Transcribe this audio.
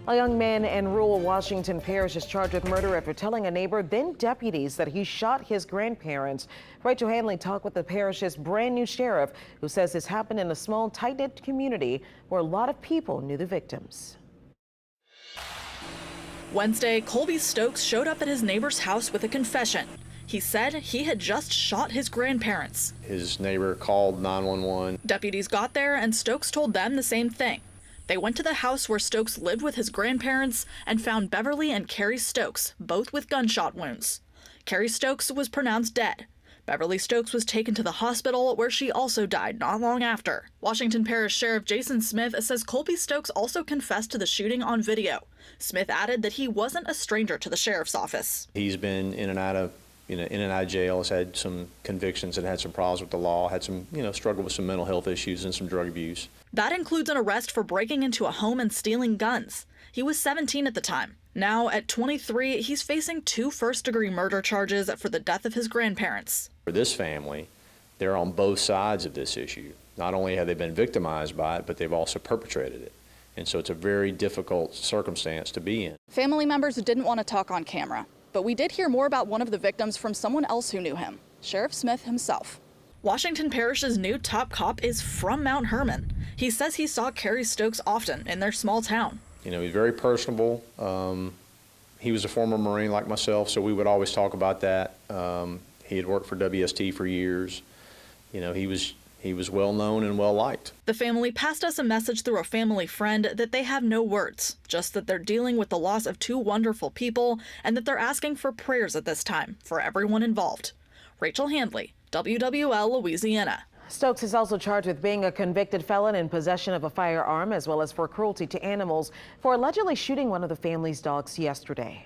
A young man in rural Washington Parish is charged with murder after telling a neighbor, then deputies, that he shot his grandparents. Rachel Hanley talked with the parish's brand new sheriff, who says this happened in a small, tight-knit community where a lot of people knew the victims. Wednesday, Colby Stokes showed up at his neighbor's house with a confession. He said he had just shot his grandparents. His neighbor called 911. Deputies got there and Stokes told them the same thing. They went to the house where Stokes lived with his grandparents and found Beverly and Carrie Stokes, both with gunshot wounds. Carrie Stokes was pronounced dead. Beverly Stokes was taken to the hospital, where she also died not long after. Washington Parish Sheriff Jason Smith says Colby Stokes also confessed to the shooting on video. Smith added that he wasn't a stranger to the sheriff's office. He's been in and out of jail, has had some convictions and had some problems with the law, had some, struggled with some mental health issues and some drug abuse. That includes an arrest for breaking into a home and stealing guns. He was 17 at the time. Now, at 23, he's facing 2 first-degree murder charges for the death of his grandparents. For this family, they're on both sides of this issue. Not only have they been victimized by it, but they've also perpetrated it. And so it's a very difficult circumstance to be in. Family members didn't want to talk on camera, but we did hear more about one of the victims from someone else who knew him, Sheriff Smith himself. Washington Parish's new top cop is from Mount Hermon. He says he saw Carrie Stokes often in their small town. He's very personable. He was a former Marine like myself, so we would always talk about that. He had worked for WST for years. He was well known and well liked. The family passed us a message through a family friend that they have no words, just that they're dealing with the loss of 2 wonderful people and that they're asking for prayers at this time for everyone involved. Rachel Hanley, WWL Louisiana. Stokes is also charged with being a convicted felon in possession of a firearm, as well as for cruelty to animals, for allegedly shooting one of the family's dogs yesterday.